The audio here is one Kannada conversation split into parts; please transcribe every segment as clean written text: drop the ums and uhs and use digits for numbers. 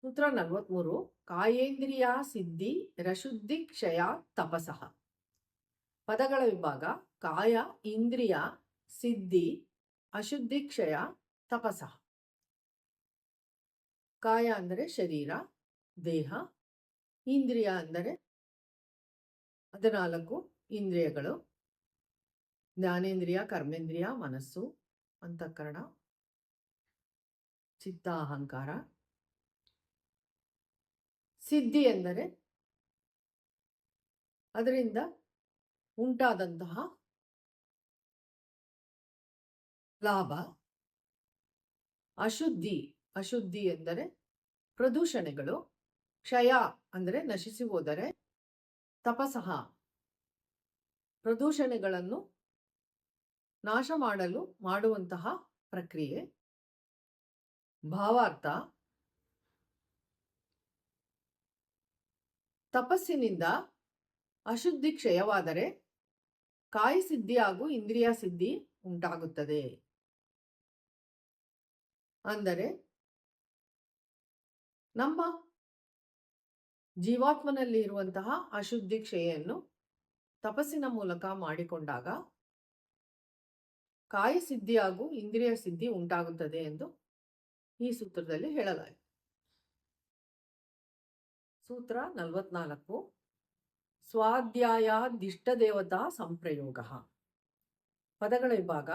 ಸೂತ್ರ 43 ಕಾಯೇಂದ್ರಿಯ ಸಿದ್ಧಿ ರಶುದ್ಧಿ ಕ್ಷಯ ತಪಸಃ. ಪದಗಳ ವಿಭಾಗ ಕಾಯ ಇಂದ್ರಿಯ ಸಿದ್ಧಿ ಅಶುದ್ಧಿ ಕ್ಷಯ ತಪಸಃ. ಕಾಯ ಅಂದರೆ ಶರೀರ ದೇಹ, ಇಂದ್ರಿಯ ಅಂದರೆ 14 ಇಂದ್ರಿಯಗಳು, ಜ್ಞಾನೇಂದ್ರಿಯ, ಕರ್ಮೇಂದ್ರಿಯ, ಮನಸ್ಸು, ಅಂತಃಕರಣ, ಚಿತ್ತ, ಅಹಂಕಾರ. ಸಿದ್ಧಿ ಎಂದರೆ ಅದರಿಂದ ಉಂಟಾದಂತಹ ಲಾಭ. ಅಶುದ್ಧಿ ಎಂದರೆ ಪ್ರದೂಷಣೆಗಳು. ಕ್ಷಯ ಅಂದರೆ ನಶಿಸಿ ಹೋದರೆ. ತಪಸಃ ಪ್ರದೂಷಣೆಗಳನ್ನು ನಾಶ ಮಾಡಲು ಮಾಡುವಂತಹ ಪ್ರಕ್ರಿಯೆ. ಭಾವಾರ್ಥ: ತಪಸ್ಸಿನಿಂದ ಅಶುದ್ಧಿ ಕ್ಷಯವಾದರೆ ಕಾಯ ಸಿದ್ಧಿ ಹಾಗೂ ಇಂದ್ರಿಯ ಸಿದ್ಧಿ ಉಂಟಾಗುತ್ತದೆ. ಅಂದರೆ ನಮ್ಮ ಜೀವಾತ್ಮನಲ್ಲಿ ಇರುವಂತಹ ಅಶುದ್ಧಿ ಕ್ಷಯೆಯನ್ನು ತಪಸ್ಸಿನ ಮೂಲಕ ಮಾಡಿಕೊಂಡಾಗ ಕಾಯ ಸಿದ್ಧಿ ಹಾಗೂ ಇಂದ್ರಿಯ ಸಿದ್ಧಿ ಉಂಟಾಗುತ್ತದೆ ಎಂದು ಈ ಸೂತ್ರದಲ್ಲಿ ಹೇಳಲಾಗಿದೆ. ಸೂತ್ರ 44 ಸ್ವಾಧ್ಯಾಯಾದಿಷ್ಟದೇವತಾ ಸಂಪ್ರಯೋಗ. ಪದಗಳ ವಿಭಾಗ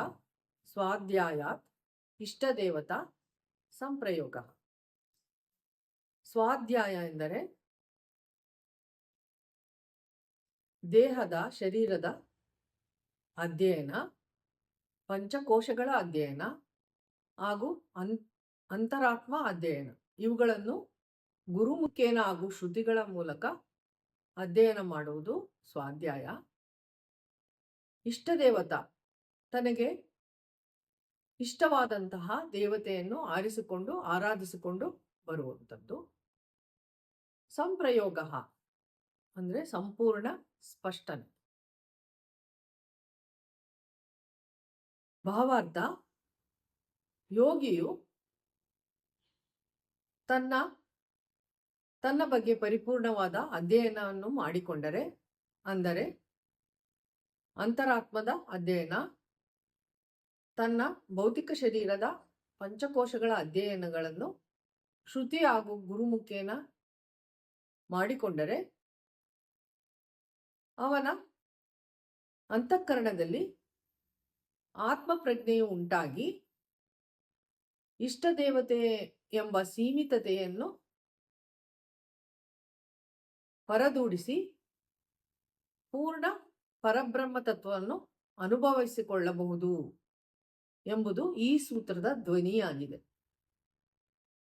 ಸ್ವಾಧ್ಯಾಯಾತ್ ಇಷ್ಟದೇವತಾ ಸಂಪ್ರಯೋಗ. ಸ್ವಾಧ್ಯಾಯ ಎಂದರೆ ದೇಹದ ಶರೀರದ ಅಧ್ಯಯನ, ಪಂಚಕೋಶಗಳ ಅಧ್ಯಯನ ಹಾಗೂ ಅಂತರಾತ್ಮ ಅಧ್ಯಯನ. ಇವುಗಳನ್ನು ಗುರುಮುಖೇನ ಹಾಗೂ ಶ್ರುತಿಗಳ ಮೂಲಕ ಅಧ್ಯಯನ ಮಾಡುವುದು ಸ್ವಾಧ್ಯಾಯ. ಇಷ್ಟದೇವತಾ ತನಗೆ ಇಷ್ಟವಾದಂತಹ ದೇವತೆಯನ್ನು ಆರಿಸಿಕೊಂಡು ಆರಾಧಿಸಿಕೊಂಡು ಬರುವಂಥದ್ದು. ಸಂಪ್ರಯೋಗ ಅಂದರೆ ಸಂಪೂರ್ಣ ಸ್ಪಷ್ಟನೆ. ಭಾವಾರ್ಥ: ಯೋಗಿಯು ತನ್ನ ಬಗ್ಗೆ ಪರಿಪೂರ್ಣವಾದ ಅಧ್ಯಯನವನ್ನು ಮಾಡಿಕೊಂಡರೆ, ಅಂದರೆ ಅಂತರಾತ್ಮದ ಅಧ್ಯಯನ, ತನ್ನ ಭೌತಿಕ ಶರೀರದ ಪಂಚಕೋಶಗಳ ಅಧ್ಯಯನಗಳನ್ನು ಶ್ರುತಿ ಹಾಗೂ ಗುರುಮುಖೇನ ಮಾಡಿಕೊಂಡರೆ ಅವನ ಅಂತಃಕರಣದಲ್ಲಿ ಆತ್ಮಪ್ರಜ್ಞೆಯು ಉಂಟಾಗಿ ಇಷ್ಟದೇವತೆ ಎಂಬ ಸೀಮಿತತೆಯನ್ನು ಹೊರದೂಡಿಸಿ ಪೂರ್ಣ ಪರಬ್ರಹ್ಮ ತತ್ವವನ್ನು ಅನುಭವಿಸಿಕೊಳ್ಳಬಹುದು ಎಂಬುದು ಈ ಸೂತ್ರದ ಧ್ವನಿಯಾಗಿದೆ.